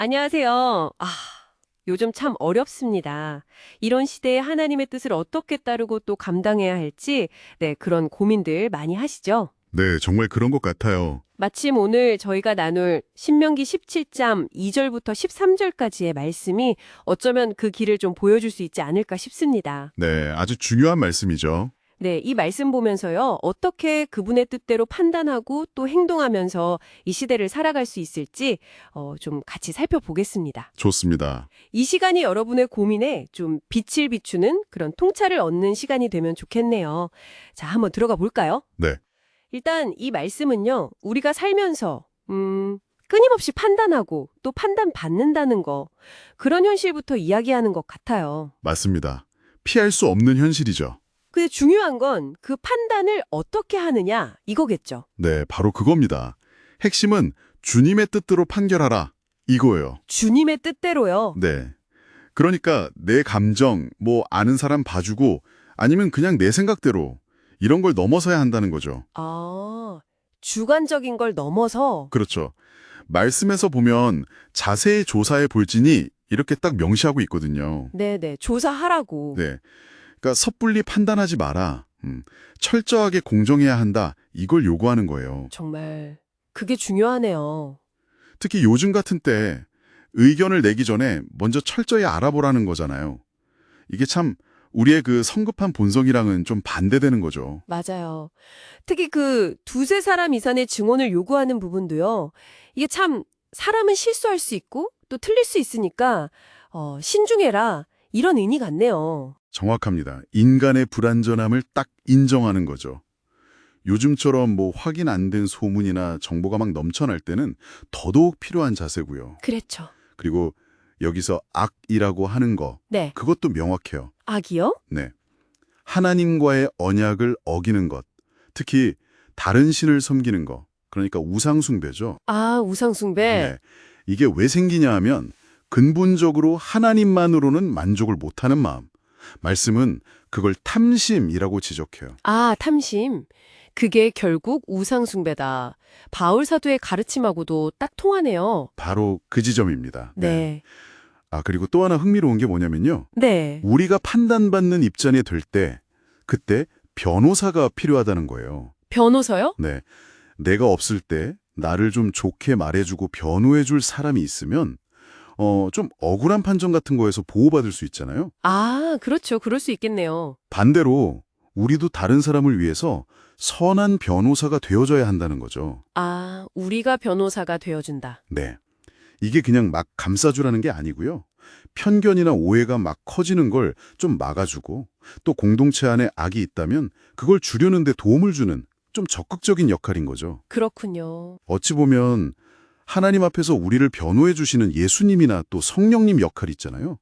안녕하세요. 요즘 참 어렵습니다. 이런 시대에 하나님의 뜻을 어떻게 따르고 또 감당해야 할지, 네, 그런 고민들 많이 하시죠? 네, 정말 그런 것 같아요. 마침 오늘 저희가 나눌 신명기 17장 2절부터 13절까지의 말씀이 어쩌면 그 길을 좀 보여줄 수 있지 않을까 싶습니다. 네, 아주 중요한 말씀이죠. 네, 이 말씀 보면서요, 어떻게 그분의 뜻대로 판단하고 또 행동하면서 이 시대를 살아갈 수 있을지 좀 같이 살펴보겠습니다. 좋습니다. 이 시간이 여러분의 고민에 좀 빛을 비추는 그런 통찰을 얻는 시간이 되면 좋겠네요. 자, 한번 들어가 볼까요? 네, 일단 이 말씀은요, 우리가 살면서, 끊임없이 판단하고 또 판단받는다는 거, 그런 현실부터 이야기하는 것 같아요. 맞습니다. 피할 수 없는 현실이죠. 근데 중요한 건 그 판단을 어떻게 하느냐, 이거겠죠. 네, 바로 그겁니다. 핵심은 주님의 뜻대로 판결하라. 이거예요. 주님의 뜻대로요. 네. 그러니까 내 감정, 아는 사람 봐주고 아니면 그냥 내 생각대로 이런 걸 넘어서야 한다는 거죠. 주관적인 걸 넘어서, 그렇죠. 말씀에서 보면 자세히 조사해 볼지니 이렇게 딱 명시하고 있거든요. 네네, 조사하라고. 네. 그러니까 섣불리 판단하지 마라. 철저하게 공정해야 한다. 이걸 요구하는 거예요. 정말, 그게 중요하네요. 특히 요즘 같은 때 의견을 내기 전에 먼저 철저히 알아보라는 거잖아요. 이게 참 우리의 그 성급한 본성이랑은 좀 반대되는 거죠. 맞아요. 특히 그 두세 사람 이상의 증언을 요구하는 부분도요. 이게 참 사람은 실수할 수 있고 또 틀릴 수 있으니까 신중해라 이런 의미 같네요. 정확합니다. 인간의 불완전함을 딱 인정하는 거죠. 요즘처럼 확인 안 된 소문이나 정보가 막 넘쳐날 때는 더더욱 필요한 자세고요. 그랬죠. 그리고 여기서 악이라고 하는 거, 네. 그것도 명확해요. 악이요? 네. 하나님과의 언약을 어기는 것, 특히 다른 신을 섬기는 것, 그러니까 우상숭배죠. 우상숭배. 네. 이게 왜 생기냐 하면 근본적으로 하나님만으로는 만족을 못하는 마음. 말씀은 그걸 탐심이라고 지적해요. 탐심. 그게 결국 우상숭배다. 바울 사도의 가르침하고도 딱 통하네요. 바로 그 지점입니다. 네. 그리고 또 하나 흥미로운 게 뭐냐면요. 네. 우리가 판단받는 입장이 될 때, 그때 변호사가 필요하다는 거예요. 변호사요? 네. 내가 없을 때 나를 좀 좋게 말해주고 변호해줄 사람이 있으면 좀 억울한 판정 같은 거에서 보호받을 수 있잖아요. 그렇죠. 그럴 수 있겠네요. 반대로 우리도 다른 사람을 위해서 선한 변호사가 되어줘야 한다는 거죠. 우리가 변호사가 되어준다. 네. 이게 그냥 막 감싸주라는 게 아니고요. 편견이나 오해가 막 커지는 걸 좀 막아주고 또 공동체 안에 악이 있다면 그걸 줄이는 데 도움을 주는 좀 적극적인 역할인 거죠. 그렇군요. 어찌 보면 하나님 앞에서 우리를 변호해 주시는 예수님이나 또 성령님 역할이 있잖아요.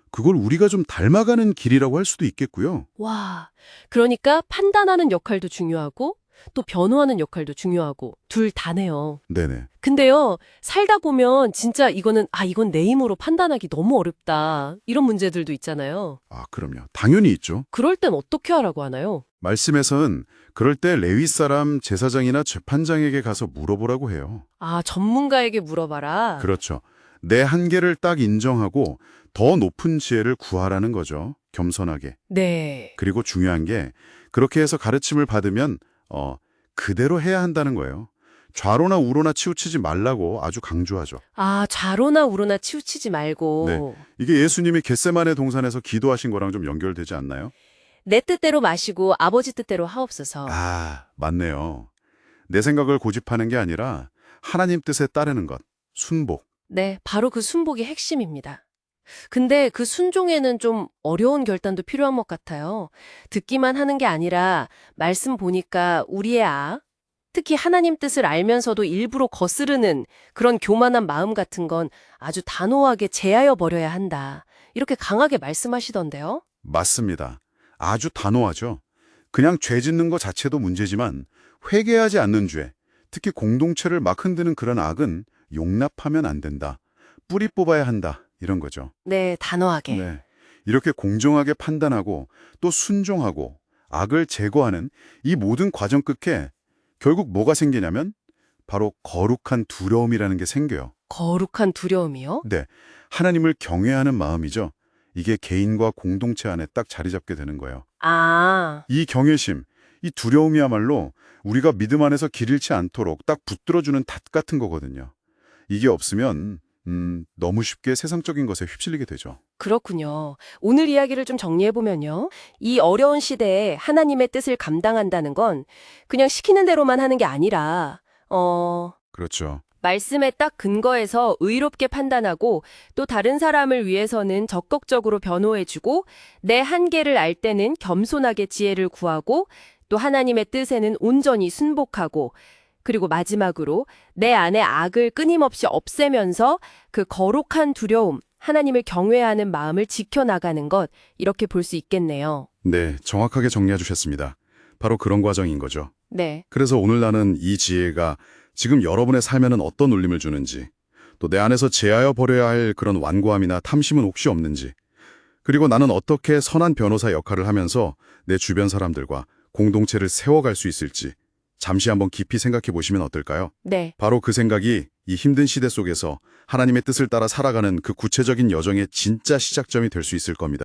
그걸 우리가 좀 닮아가는 길이라고 할 수도 있겠고요. 와, 그러니까 판단하는 역할도 중요하고 또 변호하는 역할도 중요하고 둘 다네요. 네네. 근데요, 살다 보면 진짜 이건 내 힘으로 판단하기 너무 어렵다. 이런 문제들도 있잖아요. 그럼요. 당연히 있죠. 그럴 땐 어떻게 하라고 하나요? 말씀에서는 그럴 때 레위 사람 제사장이나 재판장에게 가서 물어보라고 해요. 전문가에게 물어봐라. 그렇죠. 내 한계를 딱 인정하고 더 높은 지혜를 구하라는 거죠. 겸손하게. 네. 그리고 중요한 게 그렇게 해서 가르침을 받으면 그대로 해야 한다는 거예요. 좌로나 우로나 치우치지 말라고 아주 강조하죠. 좌로나 우로나 치우치지 말고. 네. 이게 예수님이 겟세마네 동산에서 기도하신 거랑 좀 연결되지 않나요? 내 뜻대로 마시고 아버지 뜻대로 하옵소서. 맞네요. 내 생각을 고집하는 게 아니라 하나님 뜻에 따르는 것, 순복. 네, 바로 그 순복이 핵심입니다. 근데 그 순종에는 좀 어려운 결단도 필요한 것 같아요. 듣기만 하는 게 아니라 말씀 보니까 우리의 특히 하나님 뜻을 알면서도 일부러 거스르는 그런 교만한 마음 같은 건 아주 단호하게 제하여 버려야 한다. 이렇게 강하게 말씀하시던데요. 맞습니다. 아주 단호하죠. 그냥 죄 짓는 것 자체도 문제지만 회개하지 않는 죄, 특히 공동체를 막 흔드는 그런 악은 용납하면 안 된다. 뿌리 뽑아야 한다. 이런 거죠. 네, 단호하게. 네. 이렇게 공정하게 판단하고 또 순종하고 악을 제거하는 이 모든 과정 끝에 결국 뭐가 생기냐면 바로 거룩한 두려움이라는 게 생겨요. 거룩한 두려움이요? 네, 하나님을 경외하는 마음이죠. 이게 개인과 공동체 안에 딱 자리 잡게 되는 거예요. 아, 이 경외심, 이 두려움이야말로 우리가 믿음 안에서 길 잃지 않도록 딱 붙들어주는 닷 같은 거거든요. 이게 없으면 너무 쉽게 세상적인 것에 휩쓸리게 되죠. 그렇군요. 오늘 이야기를 좀 정리해보면요. 이 어려운 시대에 하나님의 뜻을 감당한다는 건 그냥 시키는 대로만 하는 게 아니라, 그렇죠. 말씀에 딱 근거해서 의롭게 판단하고 또 다른 사람을 위해서는 적극적으로 변호해주고 내 한계를 알 때는 겸손하게 지혜를 구하고 또 하나님의 뜻에는 온전히 순복하고 그리고 마지막으로 내 안의 악을 끊임없이 없애면서 그 거룩한 두려움, 하나님을 경외하는 마음을 지켜나가는 것 이렇게 볼 수 있겠네요. 네, 정확하게 정리해 주셨습니다. 바로 그런 과정인 거죠. 네. 그래서 오늘 나는 이 지혜가 지금 여러분의 삶에는 어떤 울림을 주는지, 또 내 안에서 제하여 버려야 할 그런 완고함이나 탐심은 혹시 없는지, 그리고 나는 어떻게 선한 변호사 역할을 하면서 내 주변 사람들과 공동체를 세워갈 수 있을지 잠시 한번 깊이 생각해 보시면 어떨까요? 네. 바로 그 생각이 이 힘든 시대 속에서 하나님의 뜻을 따라 살아가는 그 구체적인 여정의 진짜 시작점이 될 수 있을 겁니다.